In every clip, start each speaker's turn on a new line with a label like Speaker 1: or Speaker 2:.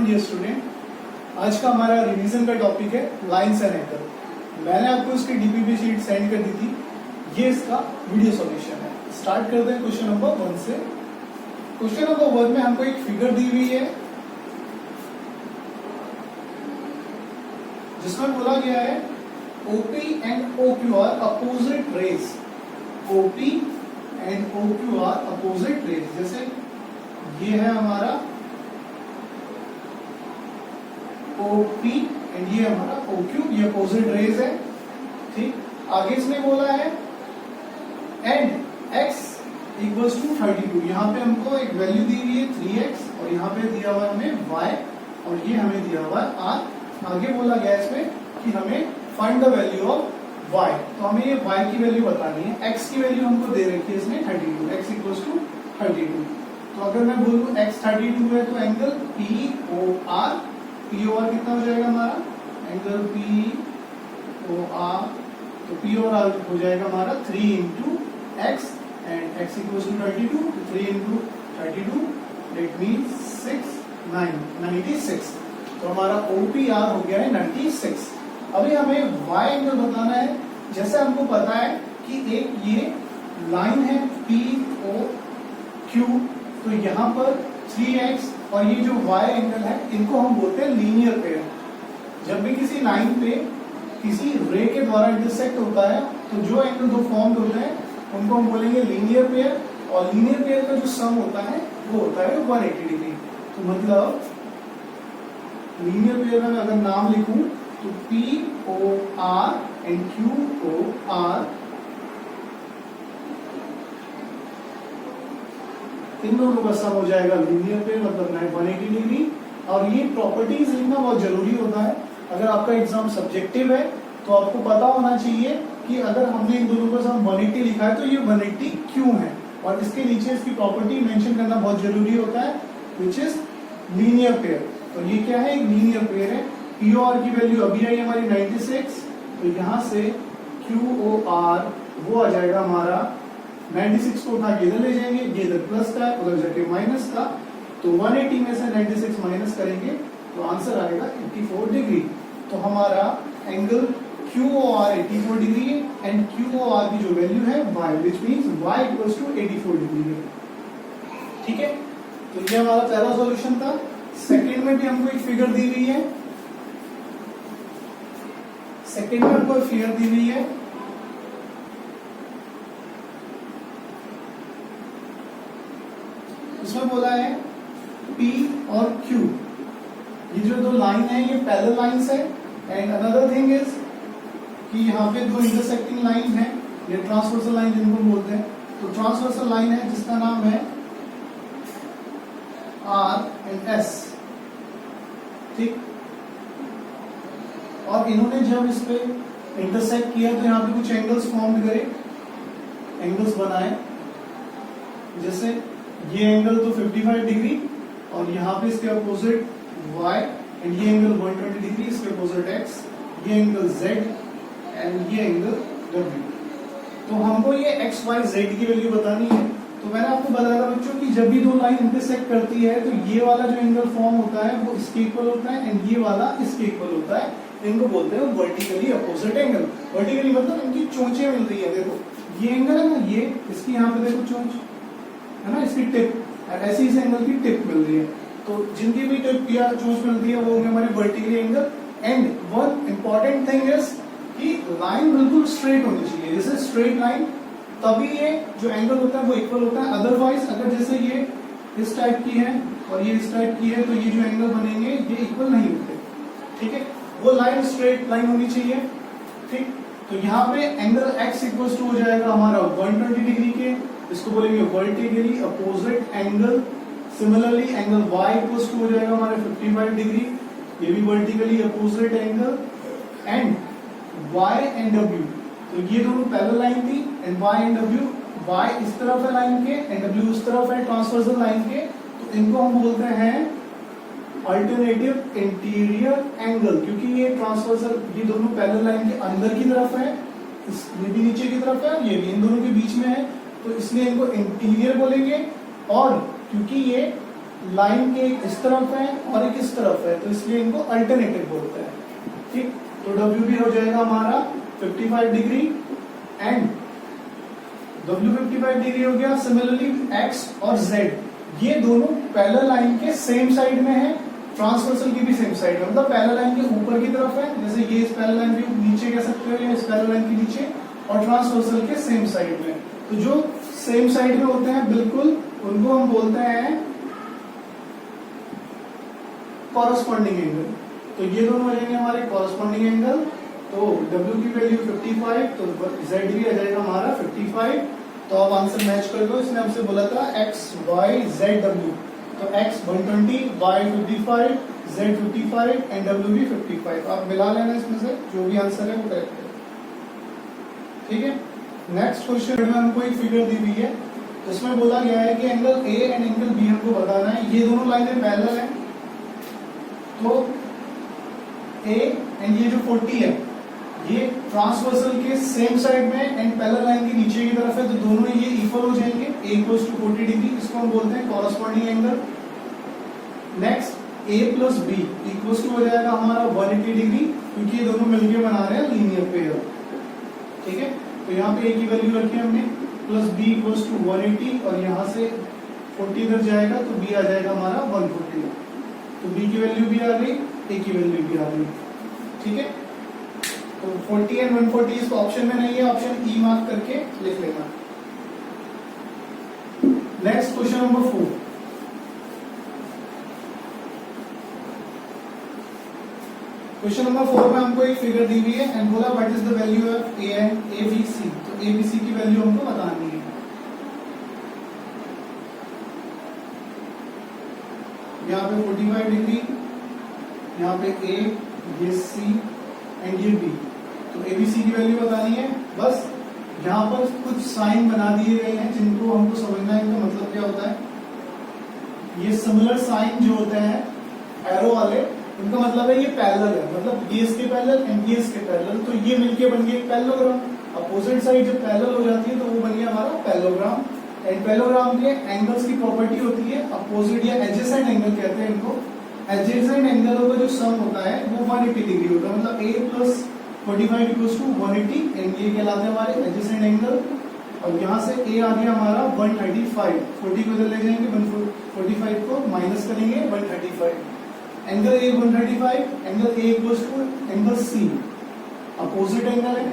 Speaker 1: Afternoon dear student. आज का हमारा रिवीजन का टॉपिक है लाइन्स एंड एंगल। मैंने आपको इसकी डीपीपी शीट सेंड कर दी थी, ये इसका वीडियो सॉल्यूशन है। स्टार्ट करते हैं क्वेश्चन नंबर 1 से। क्वेश्चन नंबर 1 में हमको एक फिगर दी हुई है जिसमें बोला गया है OP and OQ are opposite rays. OP and OQ are opposite rays. जैसे ये है हमारा OP एंड ये हमारा OQ, ये अपोजिट रेज है। ठीक, आगे इसमें बोला है एंड x इक्वल्स टू 32। यहाँ पे हमको एक वैल्यू दी हुई है 3x और यहाँ पे दिया हुआ हमें y और ये हमें दिया हुआ है r। आगे बोला गया इसमें कि हमें find the value of y, तो हमें ये y की वैल्यू बतानी है। x की वैल्यू हमको दे रखी है इसमें 32, x इक्वल्स टू 32। तो अगर मैं बोलूं x 32 है तो एंगल POR कितना हो जाएगा हमारा एंगल POR, तो POR हो जाएगा हमारा 3 into x and x equals to 32, 3 into 32 that means 96। तो हमारा OPR हो गया है 96। अभी हमें y एंगल बताना है। जैसे हमको पता है कि एक ये लाइन है POQ, तो यहाँ पर 3x और ये जो y एंगल है इनको हम बोलते हैं लीनियर पेयर। जब भी किसी लाइन पे किसी रे के द्वारा इंटरसेक्ट होता है तो जो एंगल दो फॉर्म होते हैं उनको हम बोलेंगे लीनियर पेयर, और लीनियर पेयर का जो सम होता है वो होता है 180 डिग्री। तो मतलब लीनियर पेयर में अगर नाम लिखूं तो POR एंड QOR इन दोनों का सम हो जाएगा लीनियर पेयर, मतलब 180 डिग्री। और ये प्रॉपर्टीज लिखना बहुत जरूरी होता है। अगर आपका एग्जाम सब्जेक्टिव है तो आपको पता होना चाहिए कि अगर हमने इन दोनों का सम 180 लिखा है तो ये 180 क्यों है, और इसके नीचे इसकी प्रॉपर्टी मेंशन करना बहुत जरूरी होता है, विच इज लीनियर पेयर। तो ये क्या है, एक लीनियर पेयर है। POR की वैल्यू अभी आई हमारी 96, तो यहाँ से QOR वो आ जाएगा हमारा 96 को उठा के इधर ले जाएंगे, ये इधर प्लस का उधर जाके माइनस का, तो 180 में से 96 माइनस करेंगे तो आंसर आएगा 84 डिग्री। तो हमारा एंगल QOR 84 डिग्री है एंड QOR की जो वैल्यू है y, which means y equals to 84 degree है। ठीक है, तो ये हमारा पहला सॉल्यूशन था। सेकेंड में भी हमको एक फिगर दी हुई है, सेकेंड में हमको फिगर दी हुई है इसमें बोला है P और Q, ये जो दो लाइन है ये पैरेलल लाइंस है। एंड अनदर थिंग इज कि यहाँ पे दो इंटरसेक्टिंग लाइन है, ये ट्रांसवर्सल लाइन जिनको बोलते हैं। तो ट्रांसवर्सल लाइन है जिसका नाम है R एंड S। ठीक, और इन्होंने जब इस पे इंटरसेक्ट किया तो यहाँ पे कुछ एंगल्स फॉर्म करे, एंगल्स बनाए। जैसे ये एंगल तो 55 डिग्री और यहाँ पे इसके अपोजिट y, एंड ये एंगल 120 डिग्री, इसके अपोजिट x, ये एंगल z एंड ये एंगल w। तो हमको ये x y z की वैल्यू बतानी है। तो मैंने आपको बताया था बच्चों कि जब भी दो लाइन इंटरसेक्ट करती है तो ये वाला जो एंगल फॉर्म होता है वो इसके इक्वल होता है एंड ये वाला इसके इक्वल होता है। इनको बोलते हैं वर्टिकली अपोजिट एंगल। वर्टिकली मतलब इनकी चोंचें मिल रही है। देखो ये एंगल है ना, ये इसकी यहाँ पे देखो चोंच है ना, इसकी टिप, ऐसी इस एंगल की टिप मिल रही है। तो जिनकी भी टिप या चोंच मिलती है वो होंगे हमारे vertically angle. And one important thing is कि लाइन बिल्कुल स्ट्रेट होनी चाहिए। जैसे स्ट्रेट लाइन तभी ये जो एंगल होता है वो इक्वल होता है, अदरवाइज अगर जैसे ये इस टाइप की है और ये इस टाइप की है तो ये जो एंगल बनेंगे ये इक्वल नहीं होते। ठीक है, वो लाइन स्ट्रेट लाइन होनी चाहिए। ठीक, तो यहाँ पे एंगल x इक्वल्स टू हो जाएगा हमारा 120 डिग्री के, इसको बोलेंगे vertically opposite angle. Similarly angle y equals to हो जाएगा हमारे 55 डिग्री, ये भी vertically opposite angle. And y and w, तो ये दोनों पैरेलल लाइन थी and y and w, y इस तरफ है लाइन के एंड w उस तरफ है ट्रांसवर्सल लाइन के, तो इनको हम बोलते हैं अल्टरनेटिव इंटीरियर एंगल, क्योंकि ये ट्रांसवर्सल ये दोनों पैरेलल लाइन के अंदर की तरफ है, ये भी नीचे की तरफ है, ये भी इन दोनों के बीच में है, तो इसलिए इनको इंटीरियर बोलेंगे। और क्योंकि ये लाइन के एक इस तरफ है और एक इस तरफ है, तो इसलिए इनको अल्टरनेटिव बोलते हैं। ठीक, तो डब्ल्यू भी हो जाएगा हमारा 55 डिग्री एंड डब्ल्यू 55 डिग्री हो गया। सिमिलरली एक्स और जेड ये दोनों पैरेलल लाइन के सेम साइड में है, ट्रांसवर्सल की भी सेम साइड है, मतलब पैरेलल लाइन के ऊपर की तरफ है, जैसे ये इस पैरेलल लाइन के नीचे कह सकते हो या इस पैरेलल लाइन के नीचे, और ट्रांसवर्सल के सेम साइड में। तो जो सेम साइड में होते हैं बिल्कुल उनको हम बोलते हैं कॉरस्पॉन्डिंग एंगल। तो ये दोनों हो जाएंगे हमारे कॉरस्पॉन्डिंग एंगल। तो W की वैल्यू 55, तो Z भी आ जाएगा हमारा 55। तो आप आंसर मैच कर दो। इसने हमसे बोला था X Y Z W, तो X 120, Y 55, Z 55 and W भी 55। आप मिला लेना इसमें से जो भी आंसर है वो करेक्ट है। ठीक है, नेक्स्ट क्वेश्चन में हमको एक फिगर दी हुई है, इसमें बोला गया है कि angle A and angle B हमको बताना है। ये दोनों लाइनें पैरेलल हैं, तो A एंड ये जो 40 है ये ट्रांसवर्सल के सेम साइड में एंड पैरेलल लाइन के नीचे की तरफ है, तो दोनों ये इक्वल हो जाएंगे। A इक्वल्स टू 40 डिग्री, इसको हम बोलते हैं corresponding angle. Next A plus B equals to हो जाएगा हमारा 180 डिग्री, क्योंकि ये दोनों मिलके बना रहे हैं लीनियर पेयर। ठीक है, तो यहाँ पे A की वैल्यू रखी हमने, प्लस B इक्वल्स टू 180 और यहाँ से 40 इधर जाएगा तो B आ जाएगा हमारा 140। तो B की वैल्यू भी आ गई, A की वैल्यू भी आ गई। ठीक है, तो 40 एंड 140 इस ऑप्शन में नहीं है, ऑप्शन ई मार्क करके लिख लेना। Next question number 4। Question number 4 में हमको एक फिगर दी हुई है एंड बोला what is the value of A and ABC. तो एबीसी की वैल्यू हमको बतानी है। यहाँ पे 45 डिग्री, यहाँ पे ए, ये सी एंड ये बी। तो एबीसी की वैल्यू बतानी है। बस यहाँ पर कुछ साइन बना दिए गए हैं जिनको हमको समझना है, इनका मतलब क्या होता है। ये सिमिलर साइन जो होते हैं एरो वाले, इनका मतलब है ये पैरेलल है, मतलब ये इसके पैरेलल एंड ये इसके पैरेलल, तो ये मिलके बन गया एक पैरेललोग्राम। अपोजिट साइड जब पैरेलल हो जाती है तो वो बन गया हमारा पैरेललोग्राम। एंड पैरेललोग्राम के एंगल्स की प्रॉपर्टी होती है अपोजिट या एडजेसेंट एंगल कहते हैं इनको। एडजेसेंट एंगलों का जो सम होता है वो 180 डिग्री होता है, मतलब A plus 45 equals to 180 and ये कहलाते हैं हमारे एडजेसेंट एंगल। और यहाँ से A आ गया हमारा 135, 40 को इधर ले जाएंगे, 145 को माइनस करेंगे 135। Angle A 135, angle A equals to angle C, opposite angle है,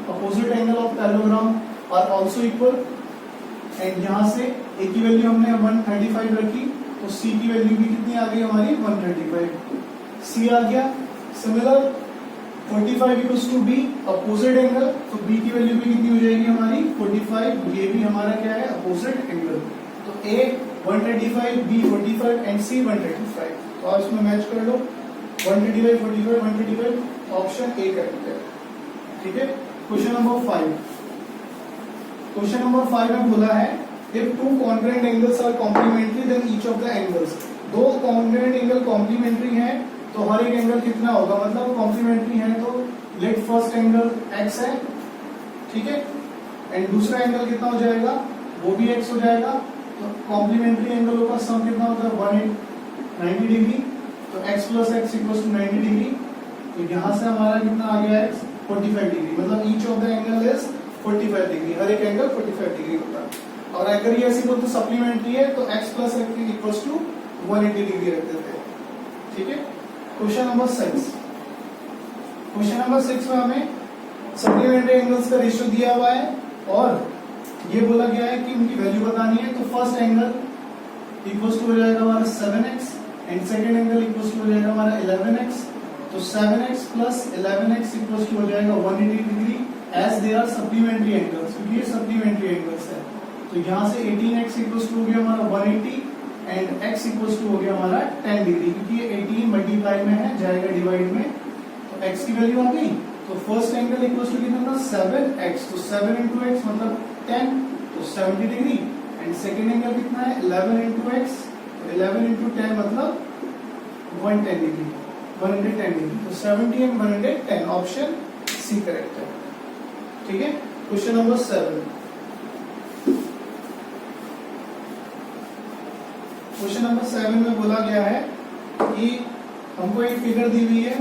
Speaker 1: opposite angle of parallelogram are also equal. And यहाँ से A की वैल्यू हमने 135 रखी, तो C की वैल्यू भी कितनी आ गई हमारी 135। C आ गया। Similar 45 equals to B, opposite angle, तो B की वैल्यू भी कितनी हो जाएगी हमारी 45। ये भी हमारा क्या है अपोजिट एंगल। तो A 135, B 45 एंड C 135। तो आप इसमें मैच कर लो 135, 45, 135, ऑप्शन ए करेक्ट है। ठीक है, क्वेश्चन नंबर 5। क्वेश्चन नंबर 5 में बोला है if two congruent angles are complementary then each of the angles. दो कॉन्ग्रुएंट एंगल कॉम्प्लीमेंट्री हैं तो हर एक एंगल कितना होगा, मतलब कॉम्प्लीमेंट्री है तो लेट फर्स्ट एंगल x है, ठीक है, एंड दूसरा एंगल कितना हो जाएगा, वो भी x हो जाएगा। तो कॉम्प्लीमेंट्री एंगलों का सम कितना होता है 190 डिग्री, तो x plus x equals to 90 degree. तो यहाँ से हमारा कितना आ गया x 45 डिग्री, मतलब each of the angle is 45 degree, हर एक एंगल 45 डिग्री होता है। और अगर ये ऐसी बोलते सप्लीमेंट्री है तो x plus x equals to 180 degree रख देते हैं। ठीक है, क्वेश्चन नंबर 6। क्वेश्चन नंबर 6 में हमें सप्लीमेंट्री एंगल्स का रेशियो दिया हुआ है और ये बोला गया है कि उनकी वैल्यू बतानी है। तो फर्स्ट एंगल इक्वल्स टू हो जाएगा हमारा 7x and second angle equals to हो जाएगा हमारा 11x। तो 7x plus 11x equals to हो जाएगा 180 degree as they are supplementary angles, क्योंकि ये सप्लीमेंट्री एंगल्स है। तो यहाँ से 18x इक्वल्स टू हो गया हमारा 180 एंड x इक्वल्स टू हो गया हमारा 10 डिग्री, क्योंकि ये 18 मल्टीप्लाई में है, जाएगा डिवाइड में, तो x की वैल्यू आ गई। तो फर्स्ट एंगल इक्वल्स टू कितना था 7x, तो 7 इंटू x मतलब 10, तो 70 डिग्री। एंड सेकेंड एंगल कितना है 11 इंटू x, तो 11 इंटू 10 मतलब 110 डिग्री, 110 डिग्री। तो 70 एंड 110, ऑप्शन सी करेक्ट है। ठीक है, क्वेश्चन नंबर 7। क्वेश्चन नंबर 7 में बोला गया है कि हमको एक फिगर दी हुई है,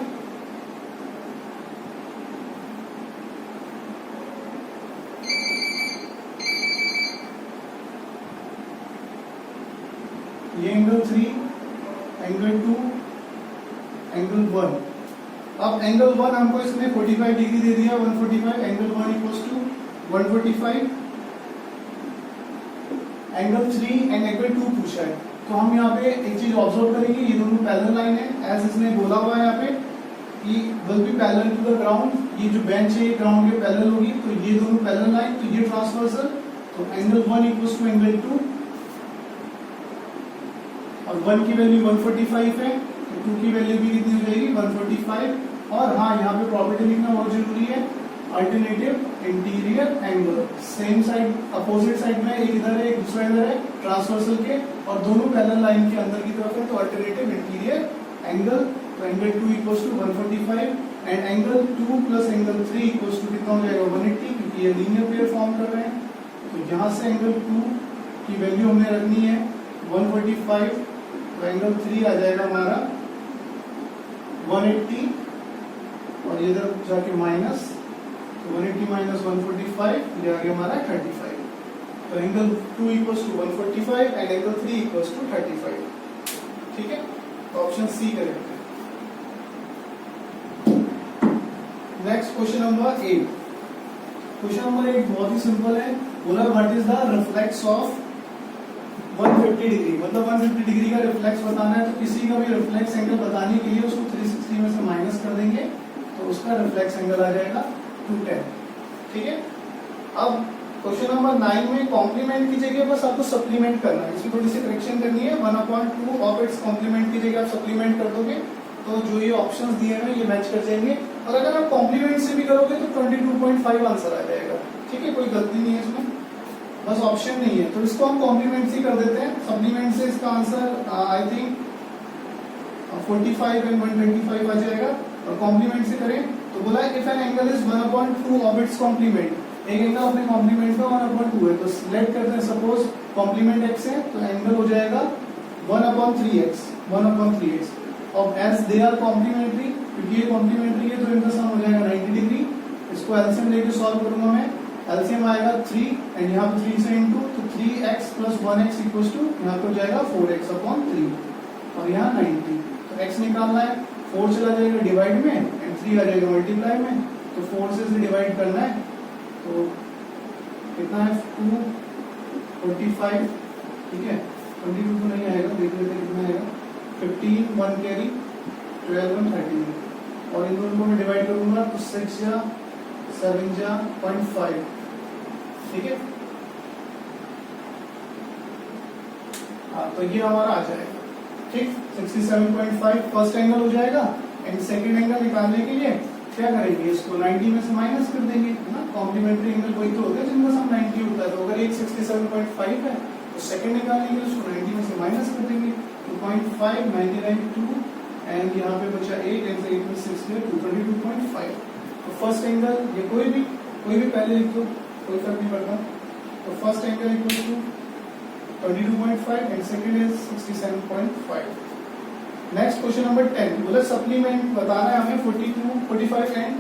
Speaker 1: ये एंगल 3, एंगल 2, एंगल 1। अब एंगल 1 हमको इसमें 45 डिग्री दे दिया, 145, angle 1 equals to 145। Angle 3 and angle 2 पूछा है, तो हम यहाँ पे एक चीज ऑब्जर्व करेंगे, ये दोनों पैरेलल लाइन है, एज इसने बोला हुआ है यहाँ पे कि will be parallel to the ground. ये जो बेंच है ये ग्राउंड के पैरेलल होगी, तो ये दोनों पैरेलल लाइन, तो ये ट्रांसवर्सल, तो एंगल 1 इक्वल्स टू एंगल 2, और 1 की वैल्यू 145 है, तो 2 की वैल्यू भी कितनी हो जाएगी 145। और हाँ, यहाँ पे प्रॉपर्टी लिखना बहुत जरूरी है, alternative interior angle, same side opposite side में, एक इधर है एक दूसरा इधर है ट्रांसवर्सल के, और दोनों पैरेलल लाइन के अंदर की तरफ है, तो अल्टरनेटिव इंटीरियर एंगल, तो angle 2 equals to 145 and angle 2 plus angle 3 equals to कितना हो जाएगा 180, क्योंकि ये लीनियर पेयर फॉर्म कर रहे हैं। तो यहाँ से एंगल 2 की वैल्यू हमने रखनी है 145, तो एंगल 3 आ जाएगा हमारा 180, और इधर जाके माइनस, तो 180 माइनस 145, ये आ गया हमारा 35। तो angle 2 equals to 145 and angle 3 equals to 35। ठीक है, तो ऑप्शन सी करेक्ट है। Next question number 8। Question number 8 बहुत ही सिंपल है, बोला what is the reflex of 150 degree, मतलब 150 डिग्री का रिफ्लेक्स बताना है, तो किसी का भी रिफ्लेक्स एंगल बताने के लिए उसको 360 में से माइनस कर देंगे, तो उसका रिफ्लेक्स एंगल आ जाएगा 210। ठीक है, अब क्वेश्चन नंबर 9 में कॉम्प्लीमेंट की जगह बस आपको सप्लीमेंट करना है, इसकी थोड़ी सी करेक्शन करनी है, 1/2 ऑफ इट्स कॉम्प्लीमेंट की जगह आप सप्लीमेंट कर दोगे, तो जो ये ऑप्शंस दिए हैं ये मैच कर जाएंगे, और अगर आप कॉम्प्लीमेंट से भी करोगे तो 22.5 आंसर आ जाएगा। ठीक है, कोई गलती नहीं है इसमें, बस ऑप्शन नहीं है, तो इसको हम कॉम्प्लीमेंट से कर देते हैं। सप्लीमेंट से इसका आंसर आई थिंक 45 एंड 125 आ जाएगा, और कॉम्प्लीमेंट से करें तो बोला if an angle is 1/2 of its complement, एक एंगल अपने कॉम्प्लीमेंट का 1/2 है, तो सिलेक्ट करते हैं सपोज कॉम्प्लीमेंट x है, तो एंगल हो जाएगा 1/3x, और एज दे आर कॉम्प्लीमेंट्री, क्योंकि ये कॉम्प्लीमेंट्री है तो इनका सम हो जाएगा 90 डिग्री। इसको एलसीएम लेके सॉल्व करूंगा मैं, एलसीएम आएगा 3 एंड यहाँ पे 3 से इंटू, तो 3x plus 1x equals to यहाँ पे हो जाएगा 4x/3, और यहाँ 90, तो x निकालना है, 4 चला जाएगा डिवाइड में एंड 3 आ जाएगा मल्टीप्लाई में, तो 4 से डिवाइड करना है, तो कितना है 245। ठीक है, 22 तो नहीं आएगा, देख लेते हैं कितना आएगा, 15 1 कैरी 12 1 13, और इन दोनों को मैं डिवाइड करूंगा तो 6 या 7 या 0.5। ठीक है, हाँ, तो ये हमारा आ जाएगा। ठीक, 67.5 फर्स्ट एंगल हो जाएगा, एंड सेकंड एंगल निकालने के लिए क्या करेंगे, इसको 90 में से माइनस कर देंगे, है ना, कॉम्प्लीमेंट्री एंगल वही तो होता है जिनका सम 90 होता है, तो अगर एक 67.5 है तो सेकंड निकालने के लिए उसको 90 में से माइनस कर देंगे, तो 0.5 99 2, एंड यहाँ पे बचा 8 एंड 8 में 6 है 22.5। तो फर्स्ट एंगल, ये कोई भी पहले लिख दो, कोई फर्क नहीं पड़ता, तो first angle equal to 22.5 and second is 67.5। Next question number 10, बोले सप्लीमेंट बताना है हमें 45 एंड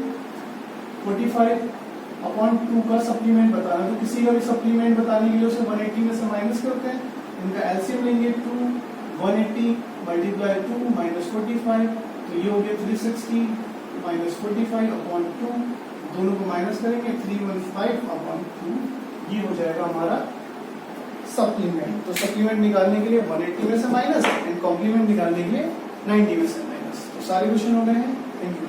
Speaker 1: 45/2 का सप्लीमेंट बताना है, तो किसी का भी सप्लीमेंट बताने के लिए उसे 180 में से माइनस करते हैं, इनका एलसीएम लेंगे 2 180 मल्टीप्लाई 2 माइनस 45, तो ये हो गया 360 माइनस 45/2, दोनों को माइनस करेंगे 315/2, ये हो जाएगा हमारा सप्लीमेंट। तो सप्लीमेंट निकालने के लिए 180 में से माइनस एंड कॉम्प्लीमेंट निकालने के लिए 90 में से माइनस। तो सारे क्वेश्चन हो गए हैं। Thank you.